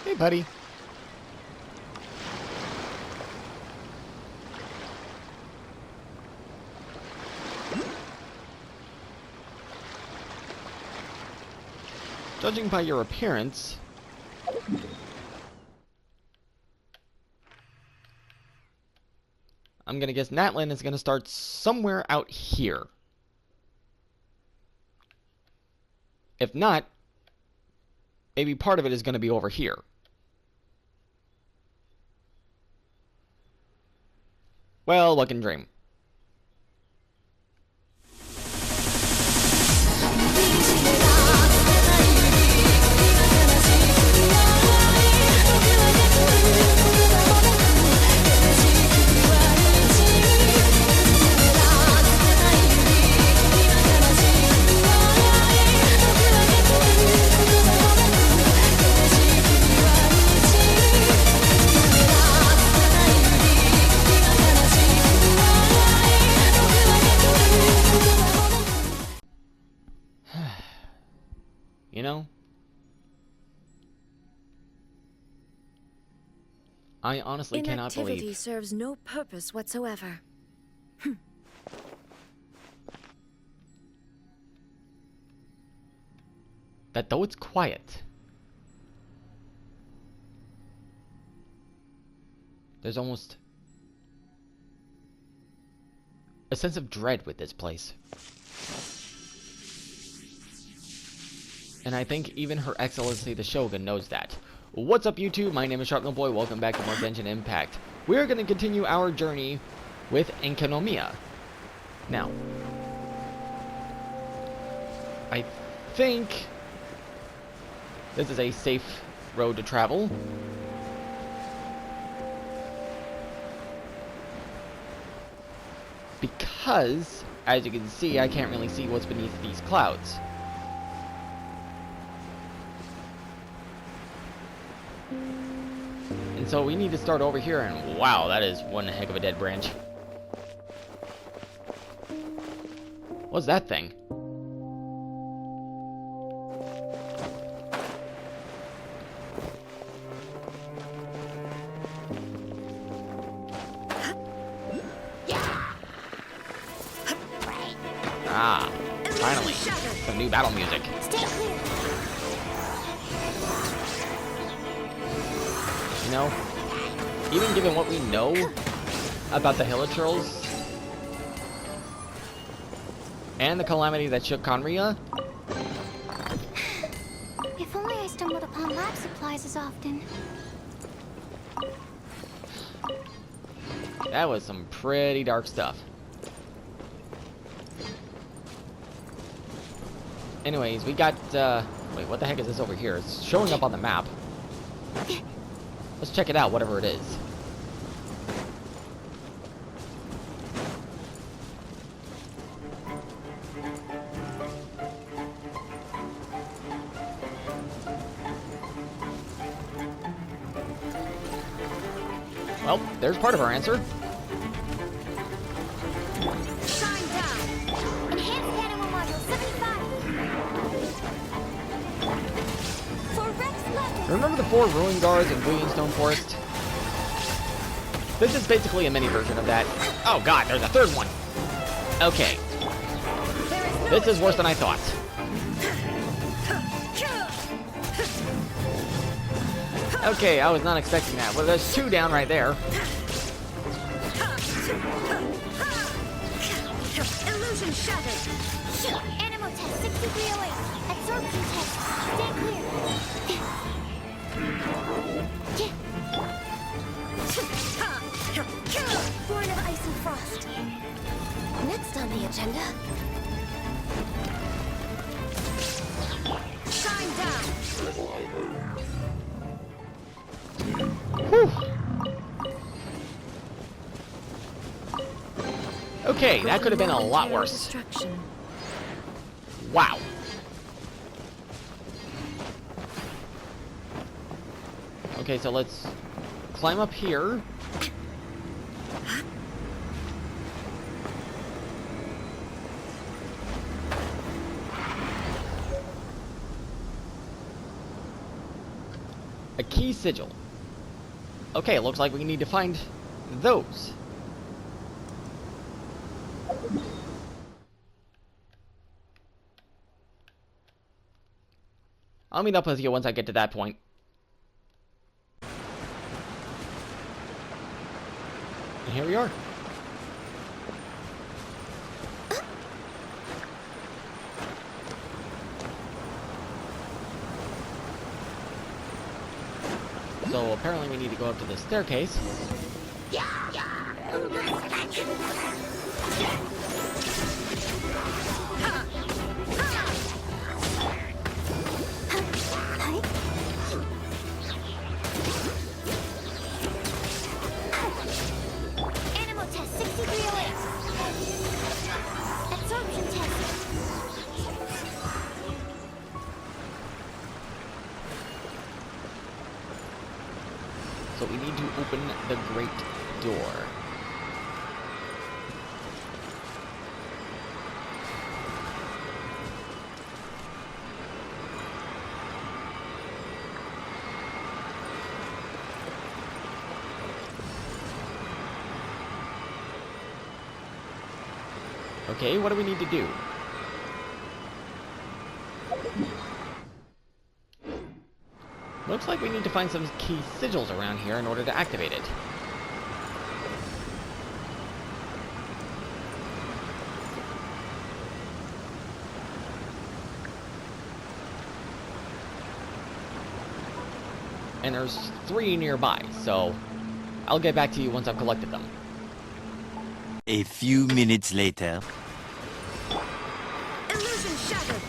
Hey, buddy. Judging by your appearance, I'm gonna guess Natlan is gonna start somewhere out here. If not, maybe part of it is gonna be over here. Well, luck and dream. You know, I honestly cannot believe inactivity serves no purpose whatsoever. that though it's quiet, there's almost a sense of dread with this place. And I think even Her Excellency the Shogun knows that. What's up, YouTube? My name is Sharpno Boy. Welcome back to more Genshin Impact. We're going to continue our journey with Enkanomiya. Now, I think this is a safe road to travel. Because, as you can see, I can't really see what's beneath these clouds. And so we need to start over here, and wow, that is one heck of a dead branch. What's that thing? Ah, finally, some new battle music. You know, even given what we know about the Hilichurls and the calamity that shook Conria, if only I stumbled upon lab supplies as often. that was some pretty dark stuff. Anyways, we got, wait, what the heck is this over here? It's showing up on the map. Let's check it out, whatever it is. Well, there's part of our answer. Shine down. Enhanced animal module 75. For Rex Level. Remember the 4 Ruin Guards in Stone Forest? This is basically a mini version of that. Oh god, there's a third one! Okay. This is worse than I thought. Okay, I was not expecting that. Well, there's 2 down right there. Illusion shattered. Animal test 6308. Absorption test. Stay clear. Born of ice and frost. Next on the agenda. Shine down. Whew. Okay, that could have been a lot worse. Destruction. Wow. Okay, so let's climb up here. A key sigil. Okay, it looks like we need to find those. I'll meet up with you once I get to that point. And here we are. So apparently we need to go up to the staircase. Animal test 6308. Absorption test. So we need to open the great door. Okay, what do we need to do? Looks like we need to find some key sigils around here in order to activate it. And there's 3 nearby, so I'll get back to you once I've collected them. A few minutes later. Illusion shattered.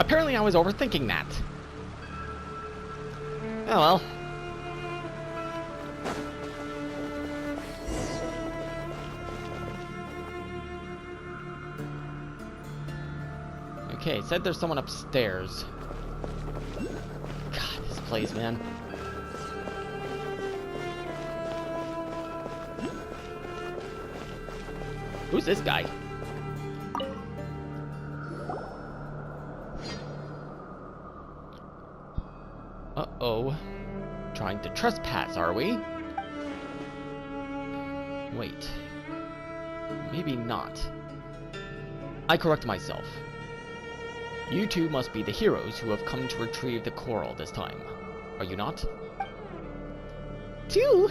Apparently I was overthinking that. Oh well. Okay, it said there's someone upstairs. God, this place, man. Who's this guy? Uh-oh. Trying to trespass, are we? Wait. Maybe not. I correct myself. You two must be the heroes who have come to retrieve the coral this time. Are you not? 2?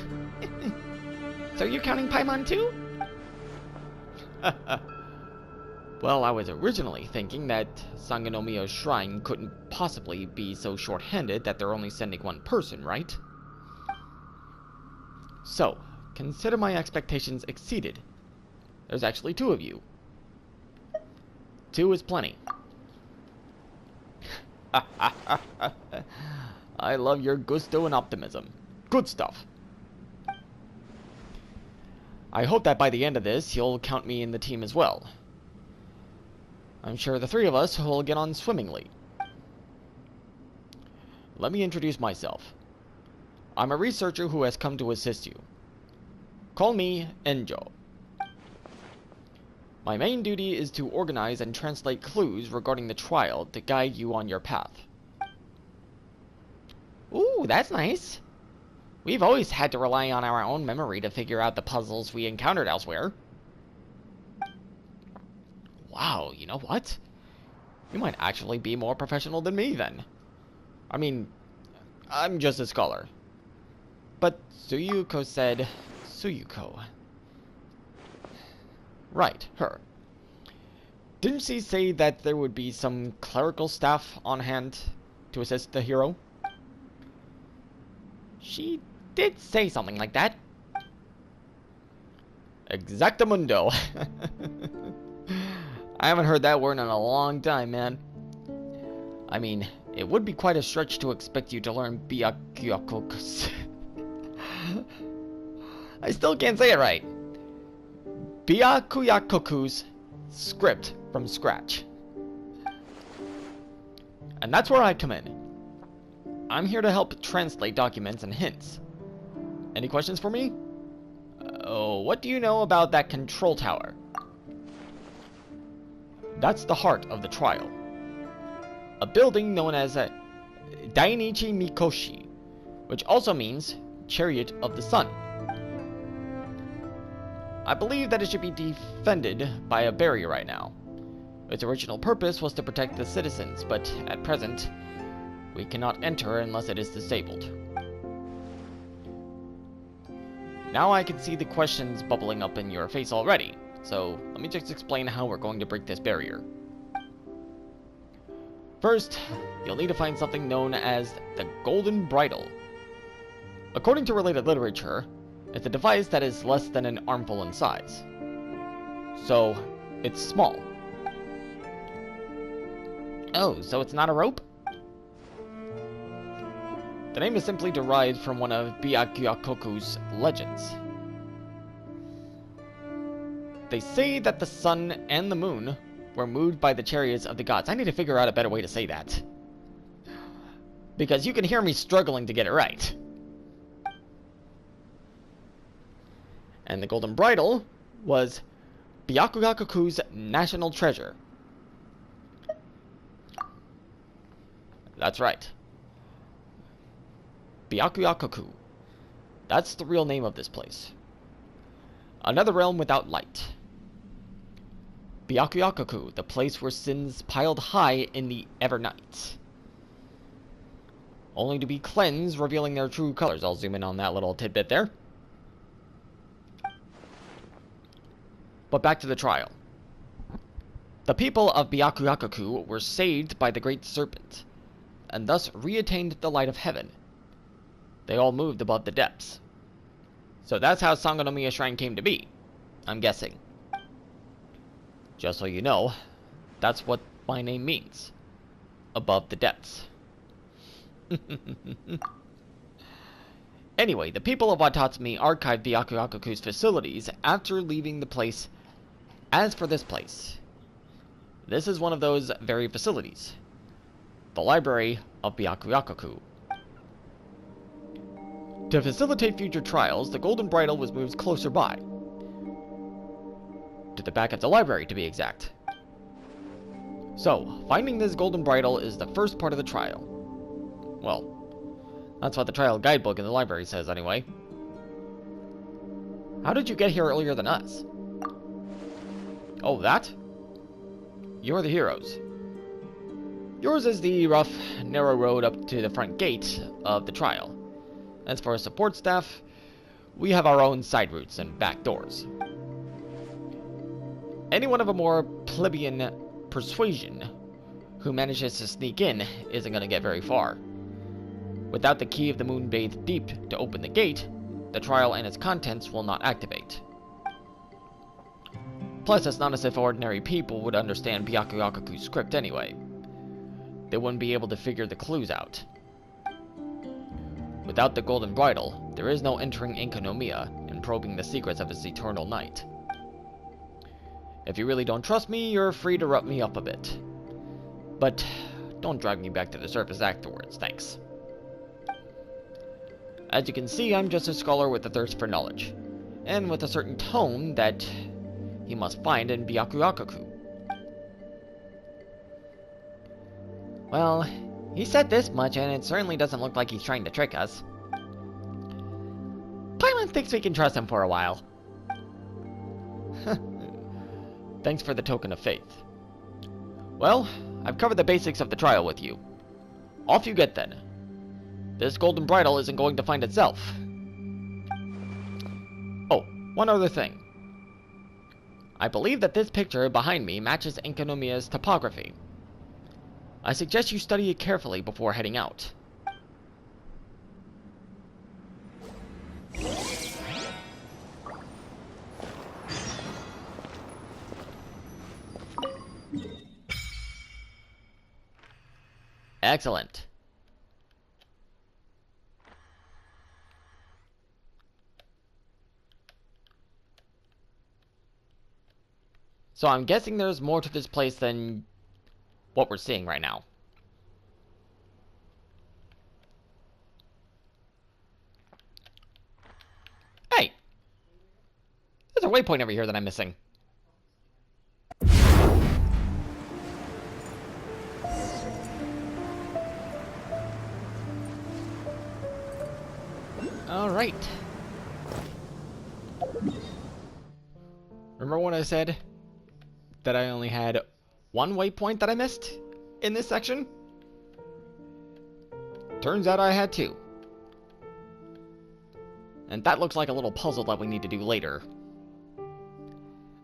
So you're counting Paimon too? Well, I was originally thinking that Enkanomiya's shrine couldn't possibly be so short-handed that they're only sending one person, right? So, consider my expectations exceeded. There's actually 2 of you. 2 is plenty. I love your gusto and optimism. Good stuff. I hope that by the end of this, you'll count me in the team as well. I'm sure the 3 of us will get on swimmingly. Let me introduce myself. I'm a researcher who has come to assist you. Call me Enjo. My main duty is to organize and translate clues regarding the trial to guide you on your path. Ooh, that's nice. We've always had to rely on our own memory to figure out the puzzles we encountered elsewhere. Wow, you know what? You might actually be more professional than me, then. I mean, I'm just a scholar. But Suyuko said... Suyuko. Right, her. Didn't she say that there would be some clerical staff on hand to assist the hero? She did say something like that. Exactamundo. I haven't heard that word in a long time, man. I mean, it would be quite a stretch to expect you to learn Byakuyakoku's. I still can't say it right. Byakuyakoku's script from scratch. And that's where I come in. I'm here to help translate documents and hints. Any questions for me? What do you know about that control tower? That's the heart of the trial. A building known as Dainichi Mikoshi, which also means Chariot of the Sun. I believe that it should be defended by a barrier right now. Its original purpose was to protect the citizens, but at present, we cannot enter unless it is disabled. Now I can see the questions bubbling up in your face already, so let me just explain how we're going to break this barrier. First, you'll need to find something known as the Golden Bridle. According to related literature, it's a device that is less than an armful in size. So, it's small. Oh, so it's not a rope? The name is simply derived from one of Byakuyakoku's legends. They say that the sun and the moon were moved by the chariots of the gods. I need to figure out a better way to say that, because you can hear me struggling to get it right. And the Golden Bridle was Byakuyakoku's national treasure. That's right. Byakuyakoku. That's the real name of this place. Another realm without light. Byakuyakoku, the place where sins piled high in the Evernight, only to be cleansed, revealing their true colors. I'll zoom in on that little tidbit there. But back to the trial. The people of Byakuyakoku were saved by the Great Serpent, and thus reattained the light of heaven. They all moved above the depths. So that's how Enkanomiya Shrine came to be, I'm guessing. Just so you know, that's what my name means. Above the depths. Anyway, the people of Watatsumi archived Byakuyakoku's facilities after leaving the place. As for this place, this is one of those very facilities. The Library of Byakuyakoku. To facilitate future trials, the Golden Bridle was moved closer by. To the back of the library, to be exact. So, finding this Golden Bridle is the first part of the trial. Well, that's what the trial guidebook in the library says anyway. How did you get here earlier than us? Oh, that? You're the heroes. Yours is the rough, narrow road up to the front gate of the trial. As for our support staff, we have our own side routes and back doors. Anyone of a more plebeian persuasion who manages to sneak in isn't going to get very far. Without the key of the Moon-bathed Deep to open the gate, the trial and its contents will not activate. Plus, it's not as if ordinary people would understand Byakuyakoku's script anyway. They wouldn't be able to figure the clues out. Without the Golden Bridle, there is no entering Enkanomiya and probing the secrets of its eternal night. If you really don't trust me, you're free to rough me up a bit. But don't drag me back to the surface afterwards, thanks. As you can see, I'm just a scholar with a thirst for knowledge, and with a certain tone that he must find in Byakuyakoku. Well, he said this much, and it certainly doesn't look like he's trying to trick us. Paimon thinks we can trust him for a while. Thanks for the token of faith. Well, I've covered the basics of the trial with you. Off you get then. This Golden Bridle isn't going to find itself. Oh, one other thing. I believe that this picture behind me matches Enkanomiya's topography. I suggest you study it carefully before heading out. Excellent. So I'm guessing there's more to this place than what we're seeing right now. Hey! There's a waypoint over here that I'm missing. Alright. Remember when I said that I only had one waypoint that I missed in this section? Turns out I had two. And that looks like a little puzzle that we need to do later.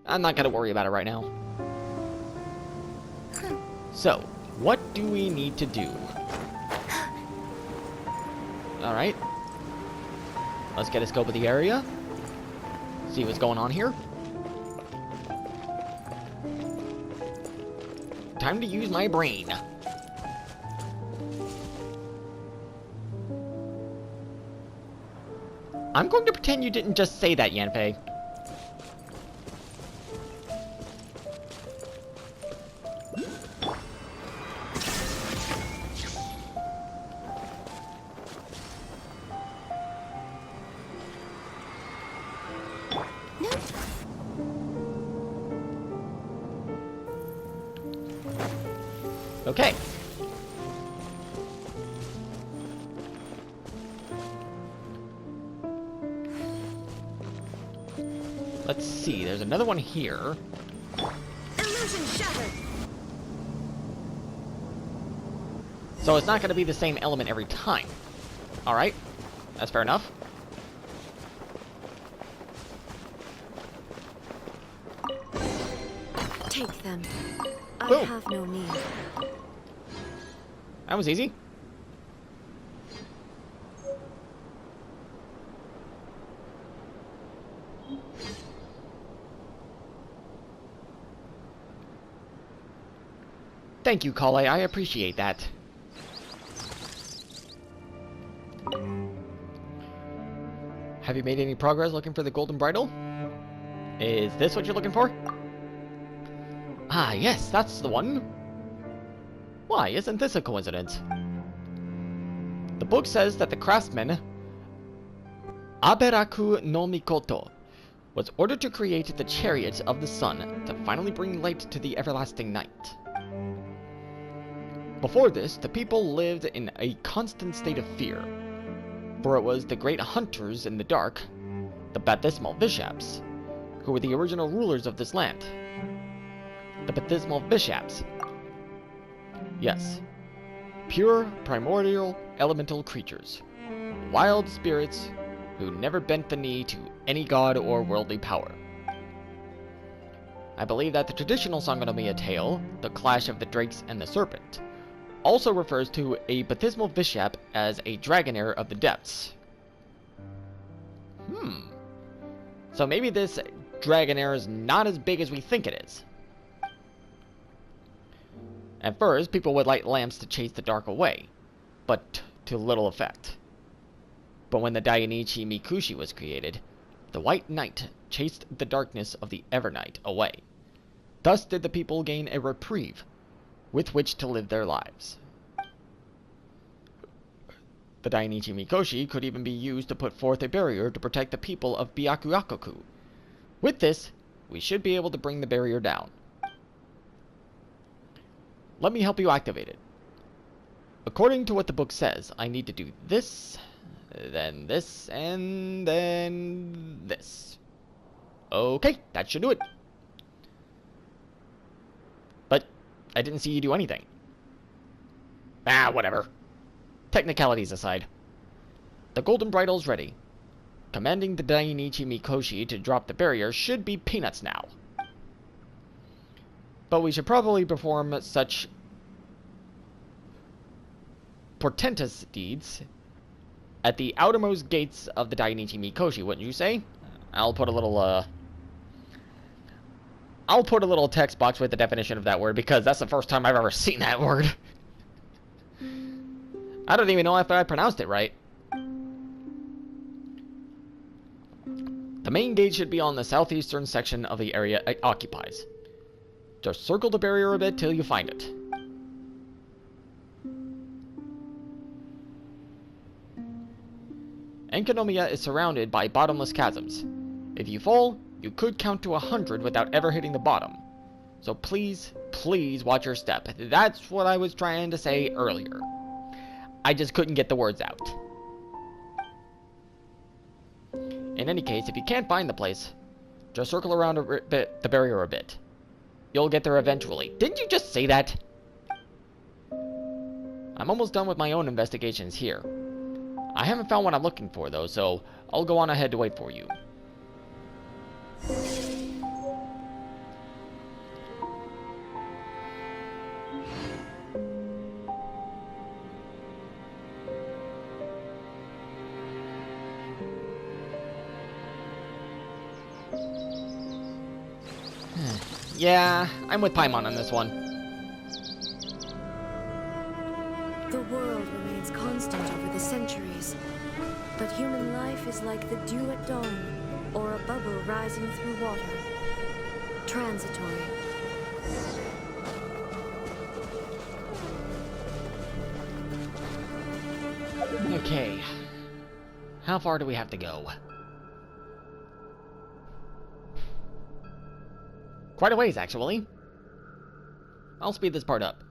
I'm not gonna worry about it right now. So, what do we need to do? Alright. Let's get a scope of the area. See what's going on here. Time to use my brain. I'm going to pretend you didn't just say that, Yanfei. Okay. Let's see, there's another one here. Illusion shattered. So it's not going to be the same element every time. Alright, that's fair enough. Take them. I Boom. have no need. That was easy. Thank you, Kale. I appreciate that. Have you made any progress looking for the golden bridle? Is this what you're looking for? Ah, yes, that's the one. Why, isn't this a coincidence? The book says that the craftsman, Aberaku no Mikoto, was ordered to create the chariot of the sun to finally bring light to the everlasting night. Before this, the people lived in a constant state of fear, for it was the great hunters in the dark, the Baptismal Vishaps, who were the original rulers of this land. The Baptismal Vishaps. Yes. Pure, primordial, elemental creatures. Wild spirits who never bent the knee to any god or worldly power. I believe that the traditional Enkanomiya tale, The Clash of the Drakes and the Serpent, also refers to a Baptismal Vishap as a Dragonair of the Depths. So maybe this Dragonair is not as big as we think it is. At first, people would light lamps to chase the dark away, but to little effect. But when the Dainichi Mikushi was created, the White Knight chased the darkness of the Evernight away. Thus did the people gain a reprieve with which to live their lives. The Dainichi Mikoshi could even be used to put forth a barrier to protect the people of Byakuyakoku. With this, we should be able to bring the barrier down. Let me help you activate it. According to what the book says, I need to do this, then this, and then this. Okay, that should do it. But I didn't see you do anything. Ah, whatever. Technicalities aside. The golden bridle's ready. Commanding the Dainichi Mikoshi to drop the barrier should be peanuts now. But we should probably perform such portentous deeds at the outermost gates of the Dainichi Mikoshi, wouldn't you say? I'll put a little text box with the definition of that word, because that's the first time I've ever seen that word. I don't even know if I pronounced it right. The main gate should be on the southeastern section of the area it occupies. Just circle the barrier a bit till you find it. Enkanomiya is surrounded by bottomless chasms. If you fall, you could count to 100 without ever hitting the bottom. So please, please watch your step. That's what I was trying to say earlier. I just couldn't get the words out. In any case, if you can't find the place, just circle around the barrier a bit. You'll get there eventually. Didn't you just say that? I'm almost done with my own investigations here. I haven't found what I'm looking for, though, so I'll go on ahead to wait for you. Yeah, I'm with Paimon on this one. The world remains constant over the centuries, but human life is like the dew at dawn, or a bubble rising through water. Transitory. Okay. How far do we have to go? Quite a ways, actually. I'll speed this part up.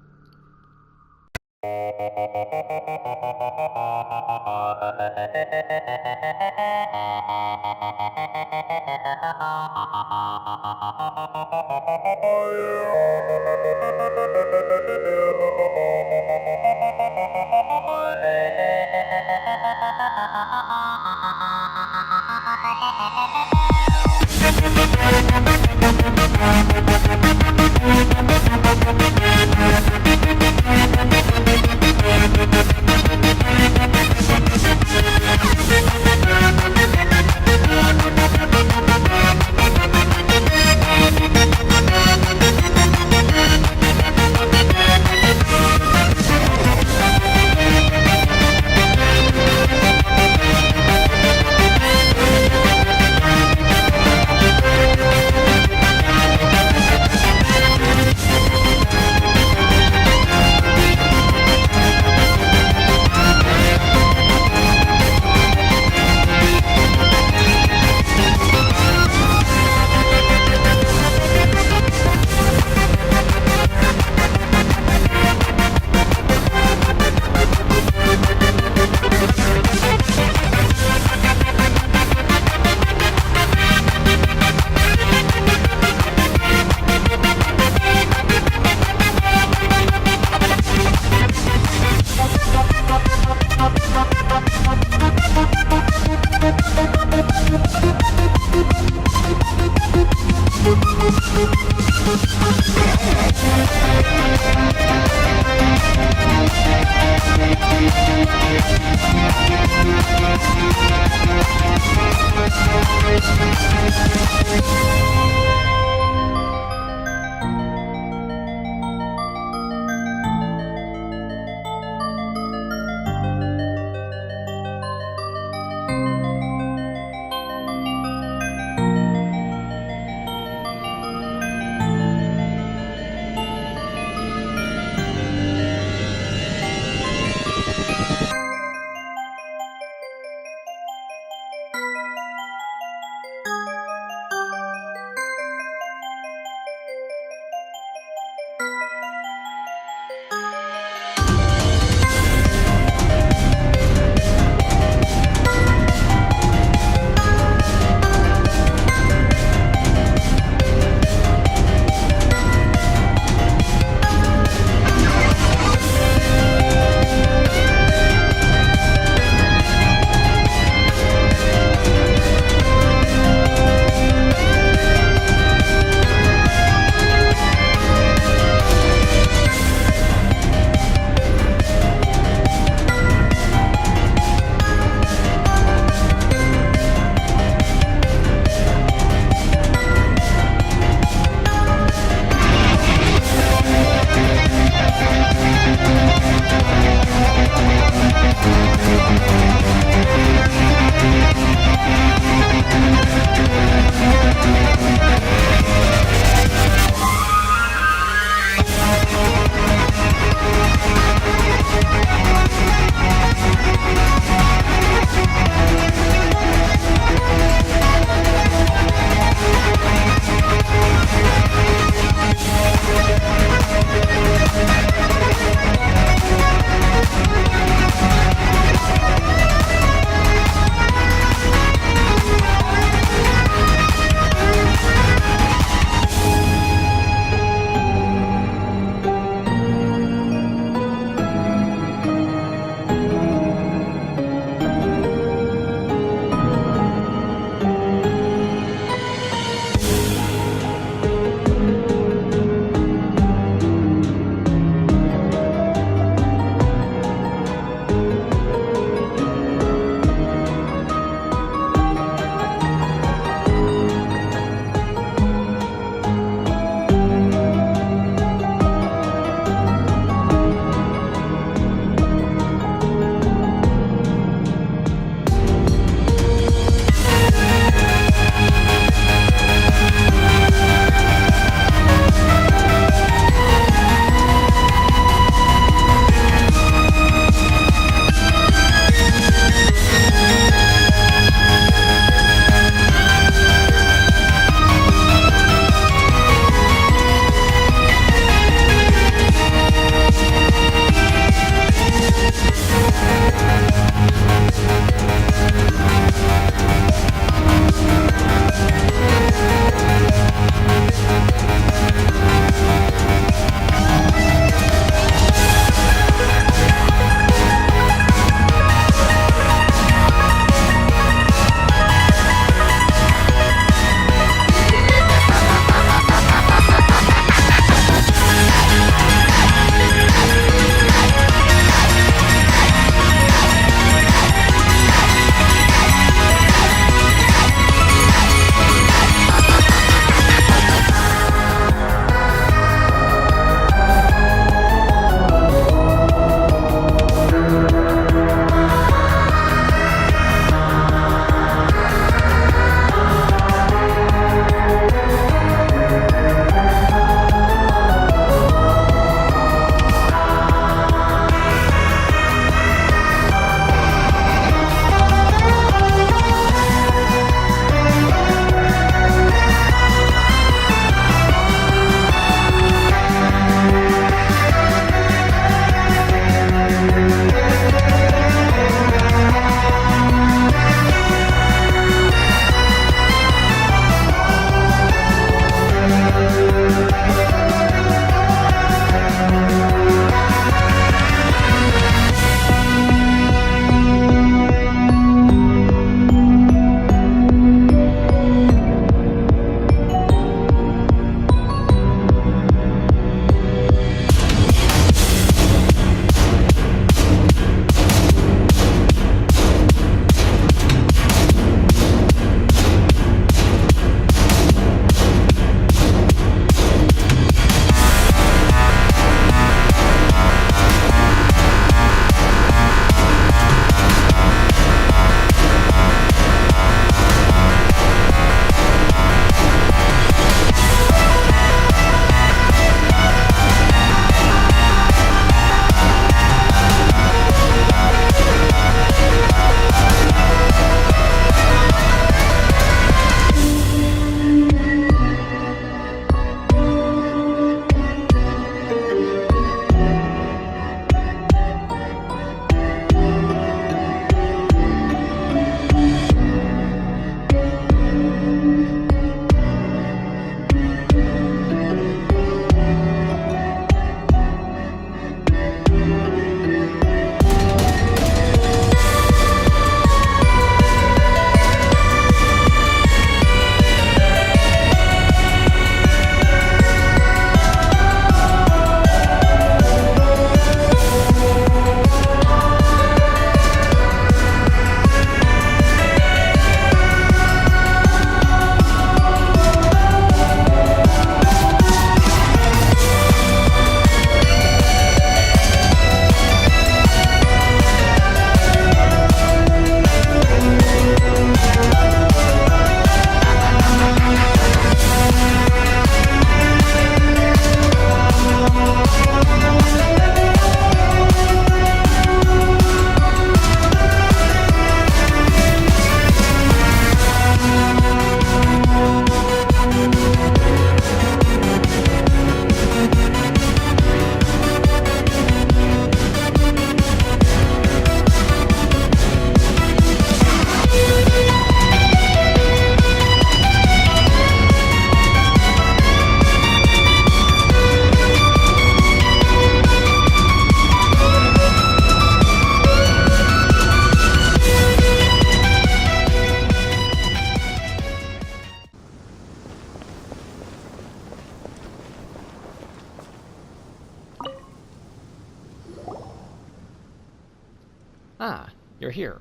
Ah, you're here.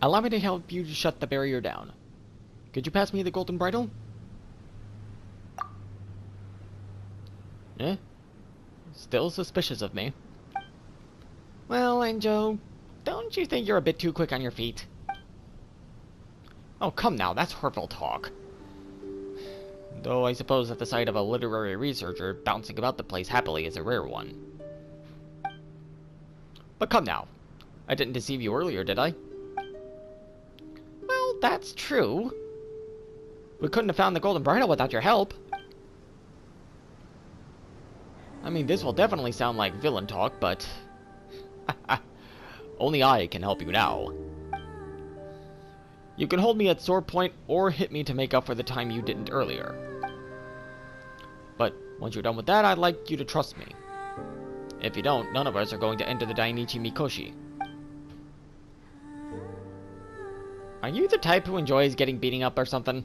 Allow me to help you shut the barrier down. Could you pass me the golden bridle? Eh? Still suspicious of me. Well, Anjo, don't you think you're a bit too quick on your feet? Oh, come now, that's hurtful talk. Though I suppose that the sight of a literary researcher bouncing about the place happily is a rare one. But come now, I didn't deceive you earlier, did I? Well, that's true. We couldn't have found the golden bridle without your help. I mean, this will definitely sound like villain talk, but... only I can help you now. You can hold me at sword point or hit me to make up for the time you didn't earlier. But once you're done with that, I'd like you to trust me. If you don't, none of us are going to enter the Dainichi Mikoshi. Are you the type who enjoys getting beaten up or something?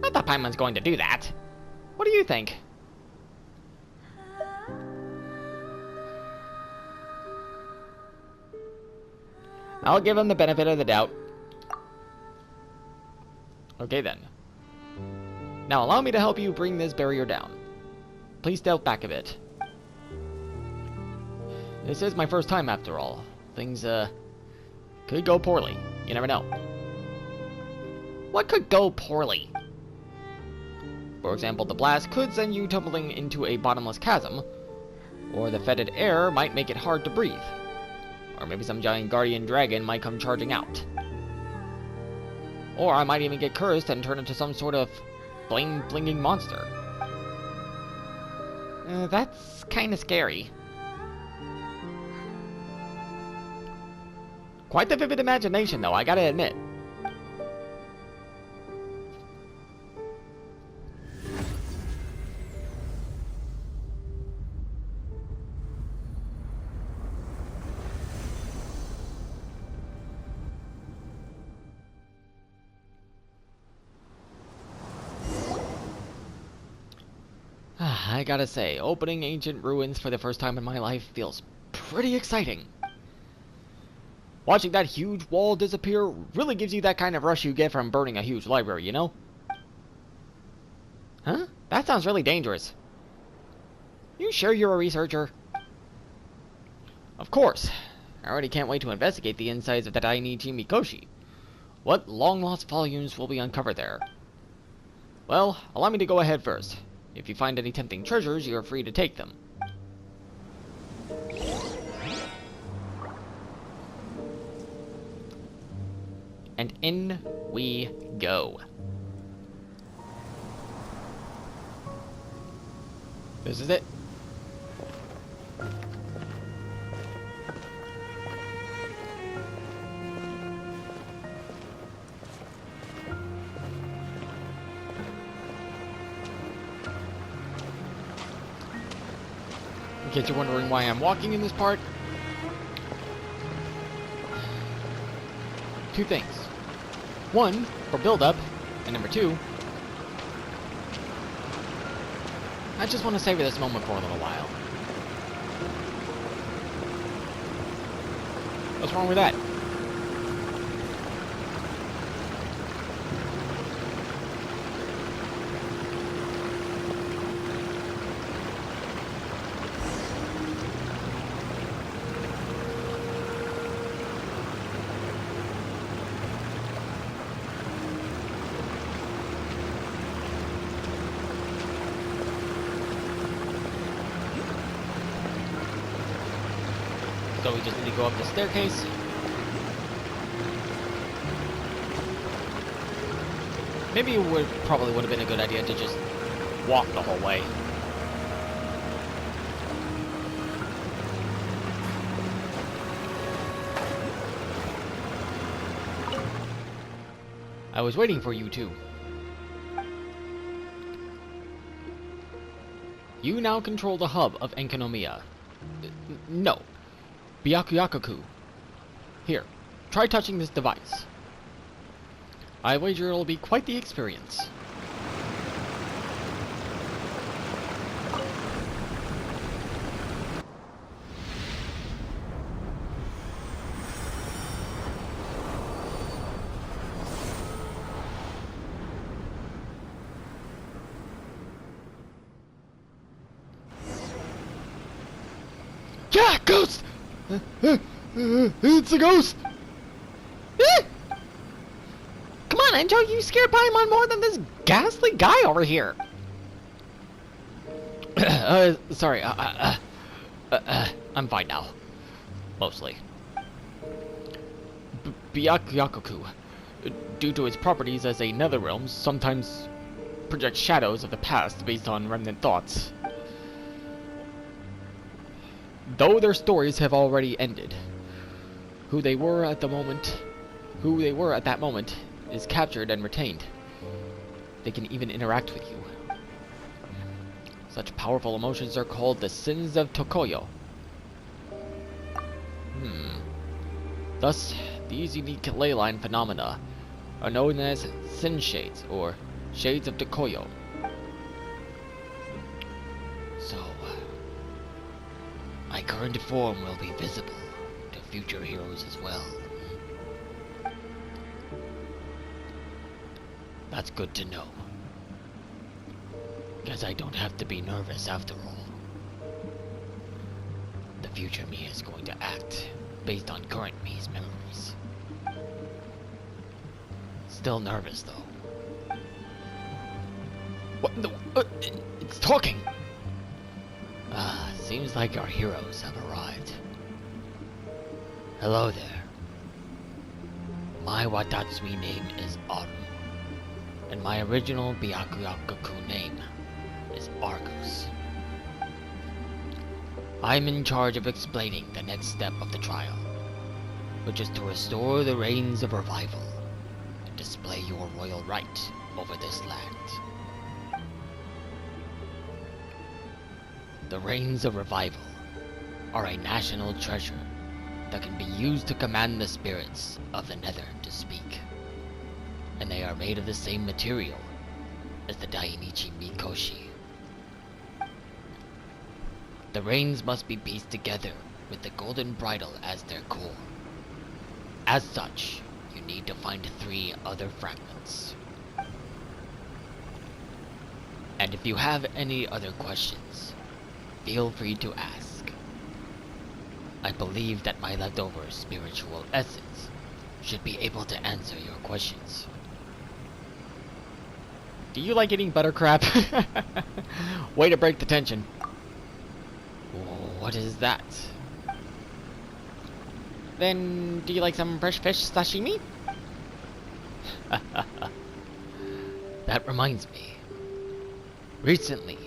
I thought Paimon's going to do that. What do you think? I'll give him the benefit of the doubt. Okay then. Now allow me to help you bring this barrier down. Please step back a bit. This is my first time after all. Things, could go poorly. You never know. What could go poorly? For example, the blast could send you tumbling into a bottomless chasm, or the fetid air might make it hard to breathe. Or maybe some giant guardian dragon might come charging out. Or I might even get cursed and turn into some sort of flame-flinging monster. That's kinda scary. Quite the vivid imagination, though, I gotta admit. I gotta say, opening ancient ruins for the first time in my life feels pretty exciting. Watching that huge wall disappear really gives you that kind of rush you get from burning a huge library, you know? Huh? That sounds really dangerous. You sure you're a researcher? Of course. I already can't wait to investigate the insides of the Dainichi Mikoshi. What long-lost volumes will be uncovered there? Well, allow me to go ahead first. If you find any tempting treasures, you are free to take them. And in we go. This is it. In case you're wondering why I'm walking in this part, two things. One, for build-up, and number two, I just want to savor this moment for a little while. What's wrong with that? So we just need to go up the staircase. Maybe it probably would have been a good idea to just walk the whole way. I was waiting for you two. You now control the hub of Enkanomiya. No. Byakuyakuku. Here, try touching this device. I wager it'll be quite the experience. Yeah, ghost! It's a ghost! Come on, Enjo, you scared Paimon more than this ghastly guy over here. Sorry, I'm fine now. Mostly. Byakuyakuku, due to its properties as a netherrealm, sometimes projects shadows of the past based on remnant thoughts. Though their stories have already ended, who they were at that moment is captured and retained. They can even interact with you. Such powerful emotions are called the sins of Tokoyo. Thus, these unique ley line phenomena are known as sin shades, or shades of Tokoyo. So, my current form will be visible to future heroes as well. That's good to know. Guess I don't have to be nervous after all. The future me is going to act based on current me's memories. Still nervous though. What the? It's talking! Seems like our heroes have arrived. Hello there. My Watatsumi name is Aru, and my original Byakuyakuku name is Argus. I'm in charge of explaining the next step of the trial, which is to restore the reigns of revival and display your royal right over this land. The reigns of revival are a national treasure that can be used to command the spirits of the Nether to speak, and they are made of the same material as the Dainichi Mikoshi. The reins must be pieced together with the golden bridle as their core. As such, you need to find 3 other fragments. And if you have any other questions, feel free to ask. I believe that my leftover spiritual essence should be able to answer your questions. Do you like eating buttercrap? Way to break the tension. What is that? Then, do you like some fresh fish sashimi? That reminds me. Recently,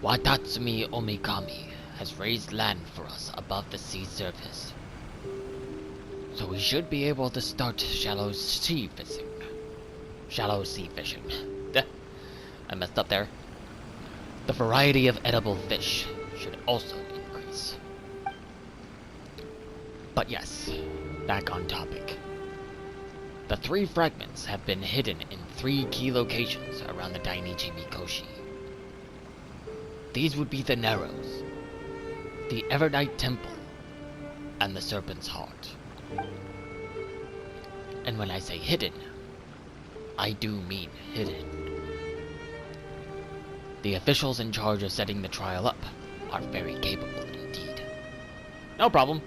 Watatsumi Omikami has raised land for us above the sea surface. So we should be able to start shallow sea fishing. Shallow sea fishing. I messed up there. The variety of edible fish should also increase. But yes, back on topic. The 3 fragments have been hidden in 3 key locations around the Dainichi Mikoshi. These would be the Narrows, the Evernight Temple, and the Serpent's Heart. And when I say hidden, I do mean hidden. The officials in charge of setting the trial up are very capable indeed. No problem.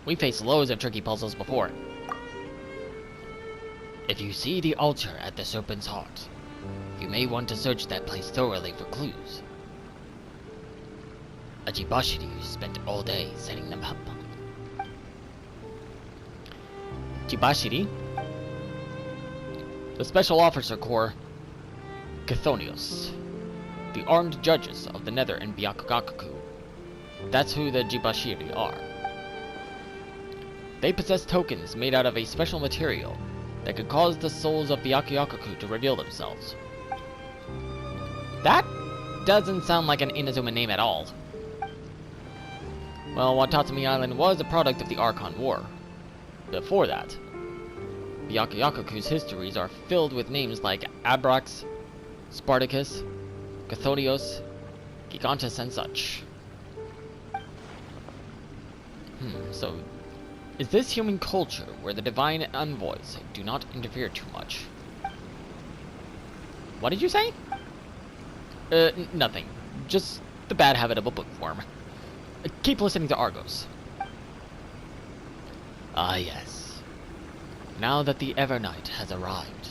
We faced loads of tricky puzzles before. If you see the altar at the Serpent's Heart, you may want to search that place thoroughly for clues. A Jibashiri spent all day setting them up. Jibashiri? The Special Officer Corps Chthonios. The armed judges of the Nether and Byakugaku. That's who the Jibashiri are. They possess tokens made out of a special material that could cause the souls of Byakuyaku to reveal themselves. That doesn't sound like an Inazuma name at all. Well, Watatsumi Island was a product of the Archon War. Before that, Byakuyaku's histories are filled with names like Abrax, Spartacus, Chthonios, Gigantus, and such. So, is this human culture where the divine envoys do not interfere too much? What did you say? Nothing. Just the bad habit of a bookworm. Keep listening to Argos. Ah, yes. Now that the Evernight has arrived,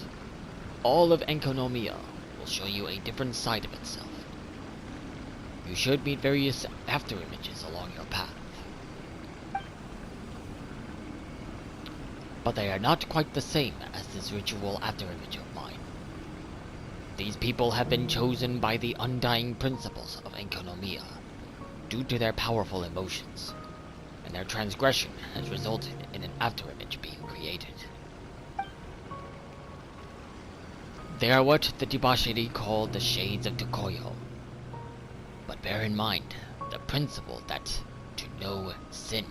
all of Enkanomiya will show you a different side of itself. You should meet various after-images along your path. But they are not quite the same as this ritual after-image of mine. These people have been chosen by the undying principles of Enkanomiya due to their powerful emotions, and their transgression has resulted in an after-image being created. They are what the Debashiri call the Shades of Tokoyo. But bear in mind the principle that to know sin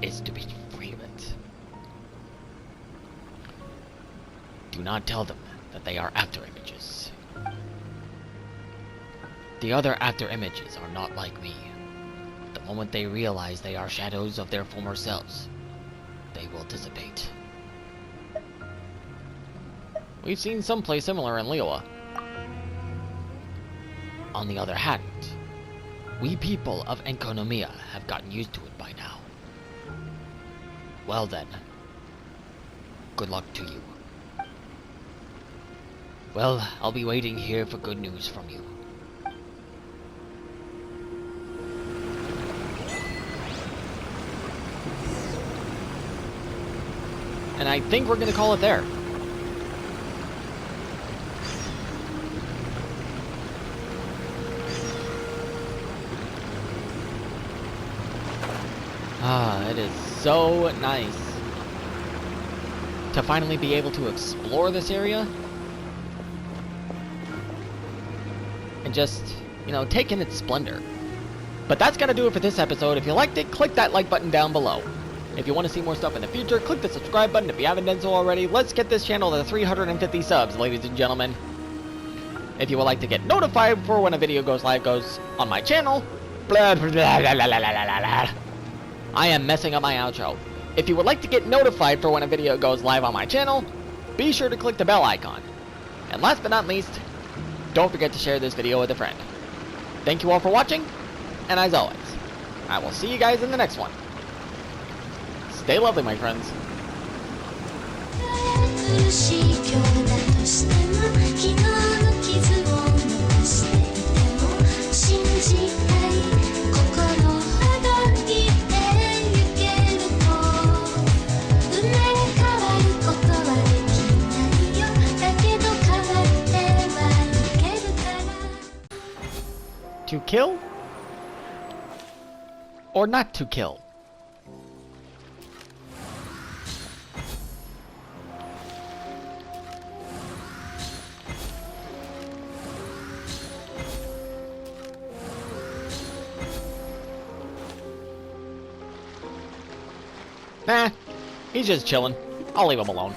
is to be free of it. Do not tell them that they are after-images. The other after-images are not like me. The moment they realize they are shadows of their former selves, they will dissipate. We've seen some play similar in Liyue. On the other hand, we people of Enkanomiya have gotten used to it by now. Well then, good luck to you. Well, I'll be waiting here for good news from you. And I think we're gonna call it there. Ah, it is so nice to finally be able to explore this area and just, you know, take in its splendor. But that's gonna do it for this episode. If you liked it, click that like button down below. If you want to see more stuff in the future, click the subscribe button if you haven't done so already. Let's get this channel to 350 subs, ladies and gentlemen. If you would like to get notified for when a video goes live on my channel, blah, blah, blah, blah, blah, blah, blah, blah. I am messing up my outro. If you would like to get notified for when a video goes live on my channel, be sure to click the bell icon. And last but not least, don't forget to share this video with a friend. Thank you all for watching, and as always, I will see you guys in the next one. Stay lovely, my friends. 苦しい今日だとしても昨日の傷を残していても信じたい心ほどにてゆけると生まれ変わることはできないよだけど変わってはいけるから To kill? Or not to kill? Nah, he's just chilling. I'll leave him alone.